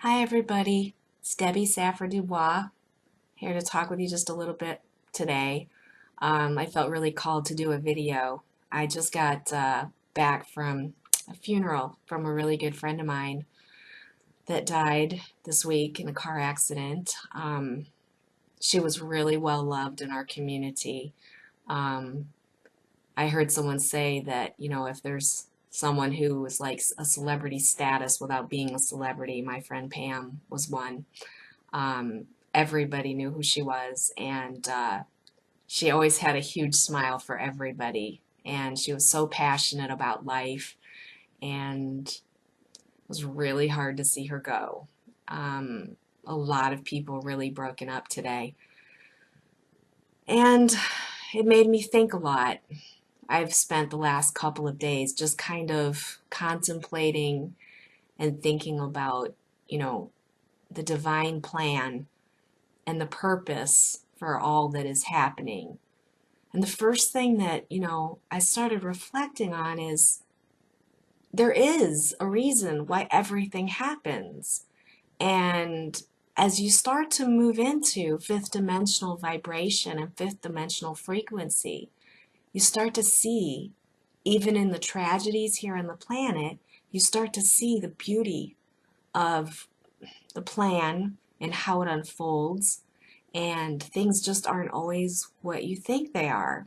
Hi everybody, it's Debbie Safford Dubois here to talk with you just a little bit today. I felt really called to do a video. I just got back from a funeral from a really good friend of mine that died this week in a car accident. She was really well loved in our community. Um, I heard someone say that, if there's someone who was like a celebrity status without being a celebrity, my friend Pam was one. Everybody knew who she was, and she always had a huge smile for everybody. And she was so passionate about life, and it was really hard to see her go. A lot of people really broken up today, and it made me think a lot. I've spent the last couple of days just kind of contemplating and thinking about, you know, the divine plan and the purpose for all that is happening. And the first thing that, I started reflecting on is there is a reason why everything happens. And as you start to move into fifth dimensional vibration and fifth dimensional frequency, you start to see, even in the tragedies here on the planet, you start to see the beauty of the plan and how it unfolds, and things just aren't always what you think they are.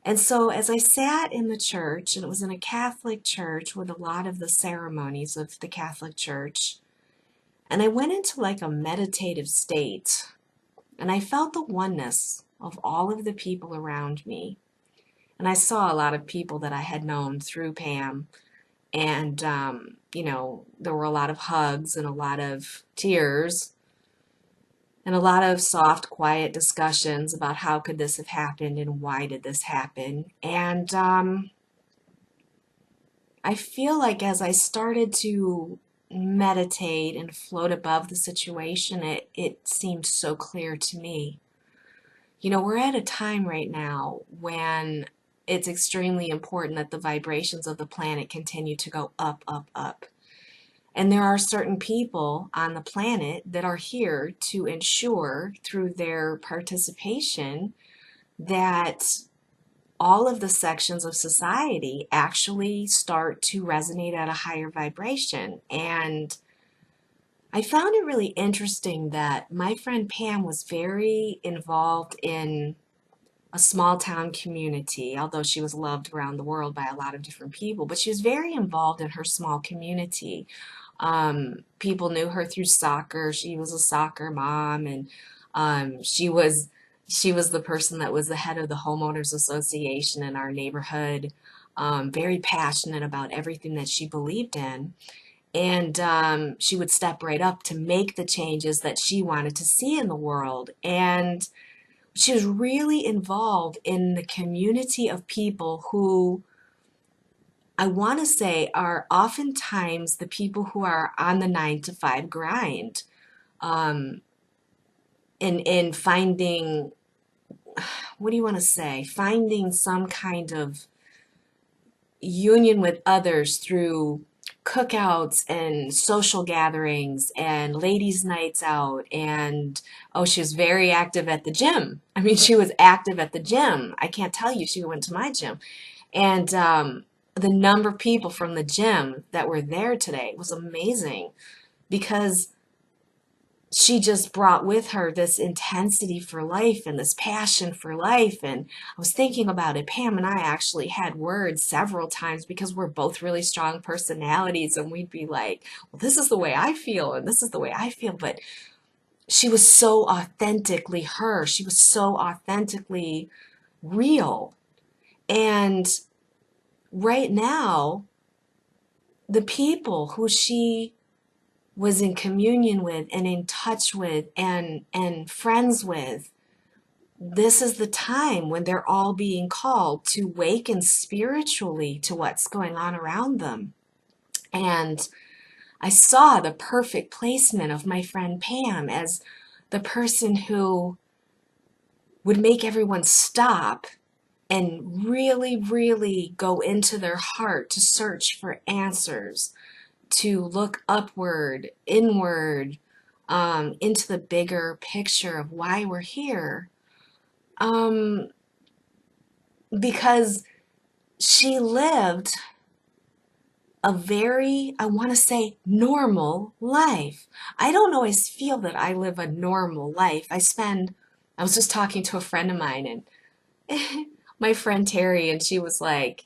And so as I sat in the church, and it was in a Catholic church with a lot of the ceremonies of the Catholic Church, and I went into like a meditative state, and I felt the oneness of all of the people around me. And I saw a lot of people that I had known through Pam, and there were a lot of hugs and a lot of tears and a lot of soft, quiet discussions about how could this have happened and why did this happen. And I feel like as I started to meditate and float above the situation, it seemed so clear to me. We're at a time right now when it's extremely important that the vibrations of the planet continue to go up, up, up. And there are certain people on the planet that are here to ensure through their participation that all of the sections of society actually start to resonate at a higher vibration. And I found it really interesting that my friend Pam was very involved in a small town community, although she was loved around the world by a lot of different people, but she was very involved in her small community. People knew her through soccer. She was a soccer mom, and she was the person that was the head of the homeowners association in our neighborhood. Very passionate about everything that she believed in, and she would step right up to make the changes that she wanted to see in the world. And she was really involved in the community of people who I want to say are oftentimes the people who are on the 9 to 5 grind, um, in finding, what do you want to say, finding some kind of union with others through cookouts and social gatherings and ladies' nights out. And oh, she was very active at the gym. I mean, she was active at the gym. I can't tell you, she went to my gym. And the number of people from the gym that were there today was amazing because she just brought with her this intensity for life and this passion for life. And I was thinking about it. Pam and I actually had words several times because we're both really strong personalities, and we'd be like, well, this is the way I feel, and this is the way I feel. But she was so authentically her. She was so authentically real. And right now, the people who she was in communion with and in touch with and friends with, this is the time when they're all being called to waken spiritually to what's going on around them. And I saw the perfect placement of my friend Pam as the person who would make everyone stop and really, really go into their heart to search for answers, to look upward, inward, into the bigger picture of why we're here. Um, because she lived a very, I want to say, normal life. I don't always feel that I live a normal life. I was just talking to a friend of mine, and my friend Terry, and she was like,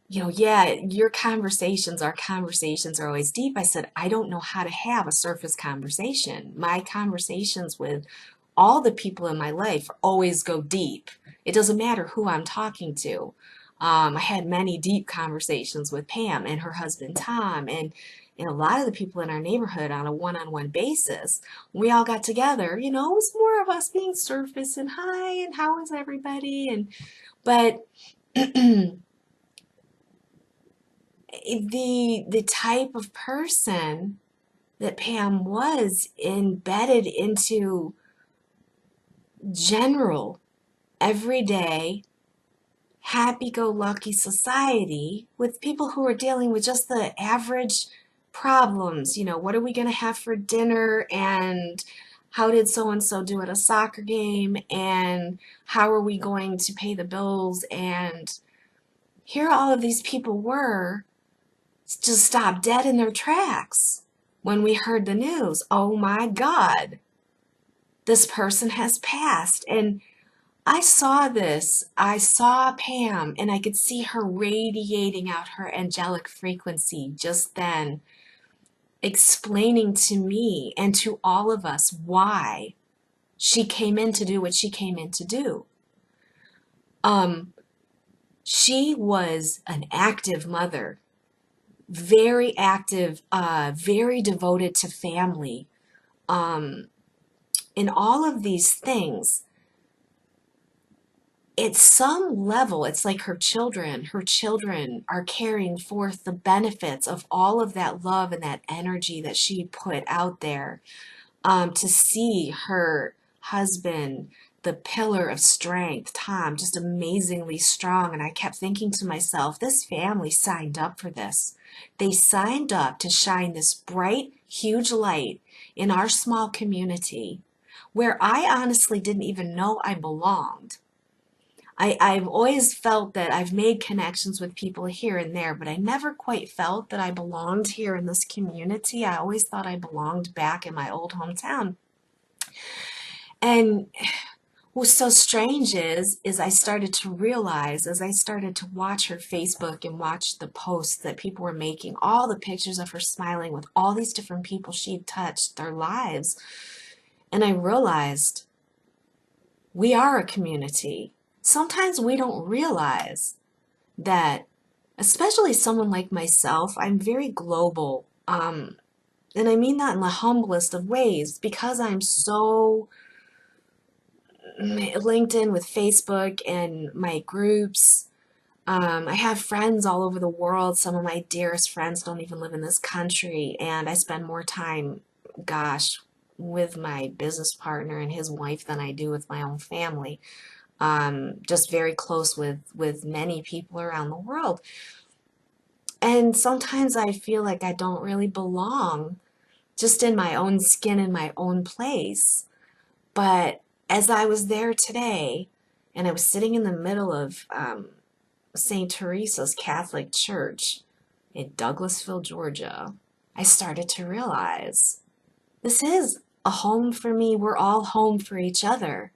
yeah, our conversations are always deep. I said, I don't know how to have a surface conversation. My conversations with all the people in my life always go deep. It doesn't matter who I'm talking to. I had many deep conversations with Pam and her husband Tom and a lot of the people in our neighborhood on a one-on-one basis. We all got together, it was more of us being surface and hi and how is everybody but the type of person that Pam was embedded into general, everyday, happy-go-lucky society with people who are dealing with just the average problems. What are we going to have for dinner? And how did so-and-so do at a soccer game? And how are we going to pay the bills? And here all of these people were just stopped dead in their tracks when we heard the news. Oh my God, this person has passed. And I saw this. I saw Pam, and I could see her radiating out her angelic frequency just then, explaining to me and to all of us why she came in to do what she came in to do. She was an active mother, very active, very devoted to family, in all of these things. At some level, it's like her children are carrying forth the benefits of all of that love and that energy that she put out there. To see her husband, the pillar of strength, Tom, just amazingly strong. And I kept thinking to myself, this family signed up for this. They signed up to shine this bright, huge light in our small community where I honestly didn't even know I belonged. I've always felt that I've made connections with people here and there, but I never quite felt that I belonged here in this community. I always thought I belonged back in my old hometown. And what's so strange is I started to realize as I started to watch her Facebook and watch the posts that people were making, all the pictures of her smiling with all these different people she'd touched their lives. And I realized we are a community. Sometimes we don't realize that, especially someone like myself, I'm very global. And I mean that in the humblest of ways because I'm so linked in with Facebook and my groups. I have friends all over the world. Some of my dearest friends don't even live in this country, and I spend more time, gosh, with my business partner and his wife than I do with my own family. Just very close with many people around the world. And sometimes I feel like I don't really belong just in my own skin, in my own place. But as I was there today, and I was sitting in the middle of St. Teresa's Catholic Church in Douglasville, Georgia, I started to realize this is a home for me. We're all home for each other.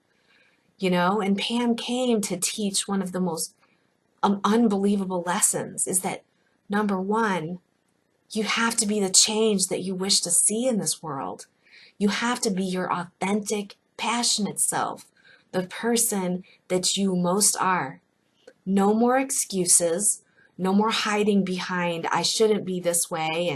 And Pam came to teach one of the most unbelievable lessons is that number one, you have to be the change that you wish to see in this world. You have to be your authentic, passionate self, the person that you most are. No more excuses, no more hiding behind, I shouldn't be this way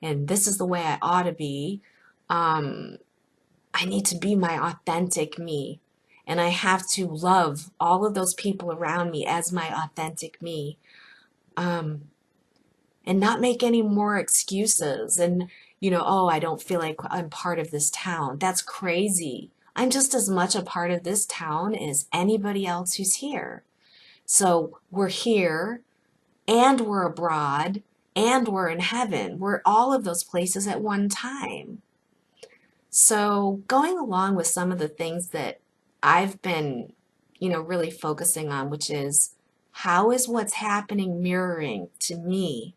and this is the way I ought to be. I need to be my authentic me. And I have to love all of those people around me as my authentic me. And not make any more excuses. And, oh, I don't feel like I'm part of this town. That's crazy. I'm just as much a part of this town as anybody else who's here. So we're here and we're abroad and we're in heaven. We're all of those places at one time. So going along with some of the things that I've been, really focusing on, which is how is what's happening mirroring to me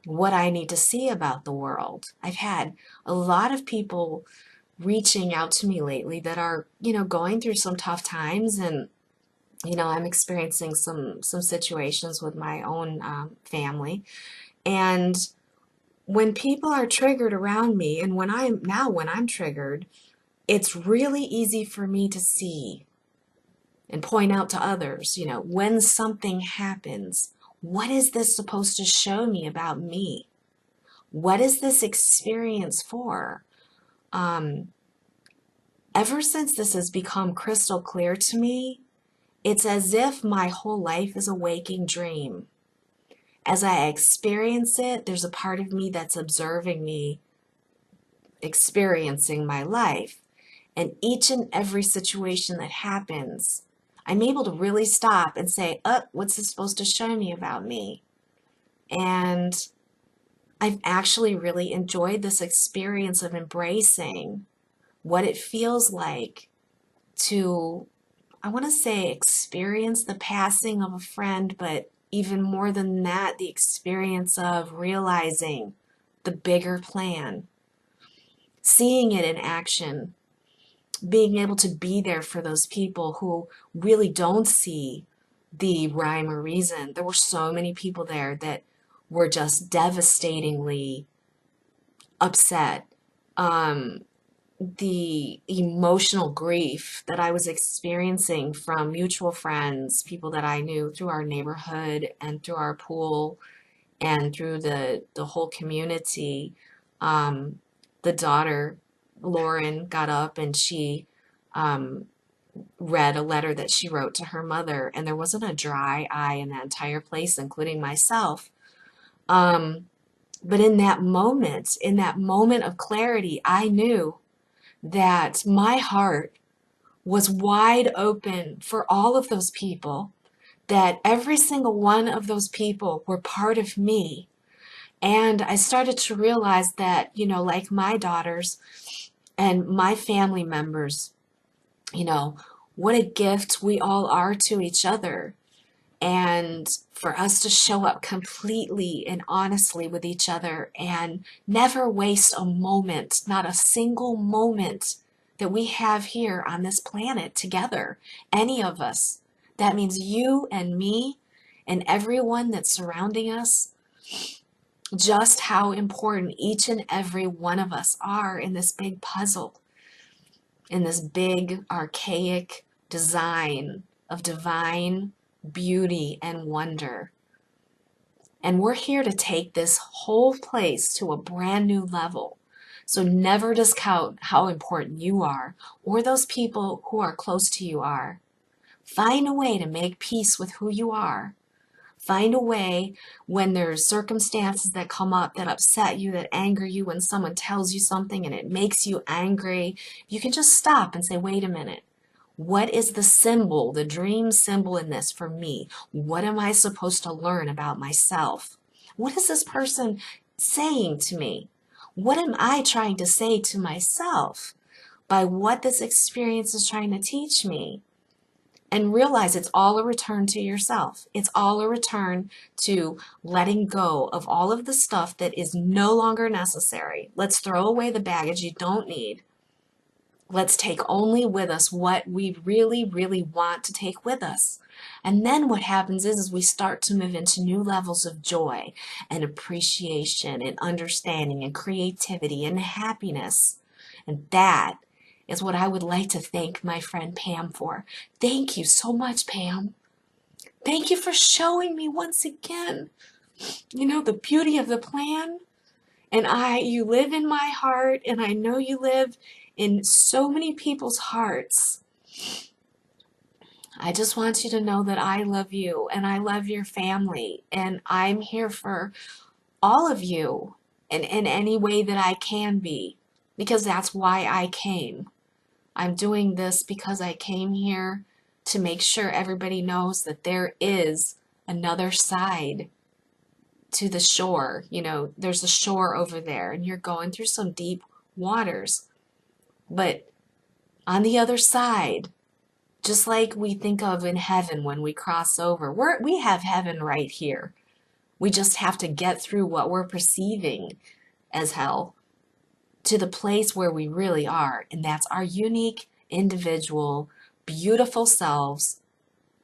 what I need to see about the world? I've had a lot of people reaching out to me lately that are, going through some tough times, and I'm experiencing some situations with my own family. And when people are triggered around me, and when I'm triggered, it's really easy for me to see and point out to others, when something happens, what is this supposed to show me about me? What is this experience for? Um, Ever since this has become crystal clear to me, it's as if my whole life is a waking dream. As I experience it, there's a part of me that's observing me experiencing my life. And each and every situation that happens, I'm able to really stop and say, what's this supposed to show me about me? And I've actually really enjoyed this experience of embracing what it feels like to, I want to say, experience the passing of a friend, but even more than that, the experience of realizing the bigger plan, seeing it in action, being able to be there for those people who really don't see the rhyme or reason. There were so many people there that were just devastatingly upset. The emotional grief that I was experiencing from mutual friends, people that I knew through our neighborhood and through our pool and through the whole community. Um, the daughter, Lauren, got up and she um, read a letter that she wrote to her mother, and there wasn't a dry eye in that entire place, including myself. Um, but in that moment of clarity, I knew that my heart was wide open for all of those people, that every single one of those people were part of me. And I started to realize that, like my daughters and my family members, you know, what a gift we all are to each other. And for us to show up completely and honestly with each other and never waste a moment, not a single moment that we have here on this planet together, any of us. That means you and me and everyone that's surrounding us, just how important each and every one of us are in this big puzzle, in this big archaic design of divine beauty and wonder. And we're here to take this whole place to a brand new level. So never discount how important you are or those people who are close to you are. Find a way to make peace with who you are. Find a way when there's circumstances that come up that upset you, that anger you, when someone tells you something and it makes you angry, you can just stop and say, wait a minute. What is the symbol, the dream symbol in this for me? What am I supposed to learn about myself? What is this person saying to me? What am I trying to say to myself by what this experience is trying to teach me? And realize it's all a return to yourself. It's all a return to letting go of all of the stuff that is no longer necessary. Let's throw away the baggage you don't need. Let's take only with us what we really, really want to take with us. And then what happens is we start to move into new levels of joy and appreciation and understanding and creativity and happiness. And that is what I would like to thank my friend Pam for. Thank you so much, Pam. Thank you for showing me once again, the beauty of the plan. And you live in my heart, and I know you live in so many people's hearts. I just want you to know that I love you and I love your family, and I'm here for all of you in any way that I can be, because that's why I came. I'm doing this because I came here to make sure everybody knows that there is another side to the shore. You know, there's a shore over there, and you're going through some deep waters. But on the other side, just like we think of in heaven when we cross over, we have heaven right here. We just have to get through what we're perceiving as hell to the place where we really are. And that's our unique, individual, beautiful selves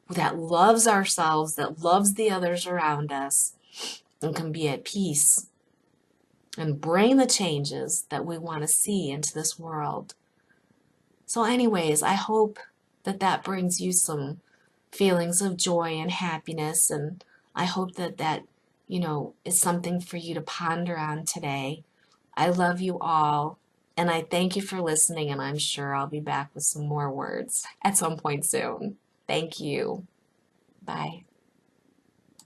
that loves ourselves, that loves the others around us, and can be at peace and bring the changes that we want to see into this world. So anyways, I hope that that brings you some feelings of joy and happiness, and I hope that that, is something for you to ponder on today. I love you all, and I thank you for listening, and I'm sure I'll be back with some more words at some point soon. Thank you. Bye.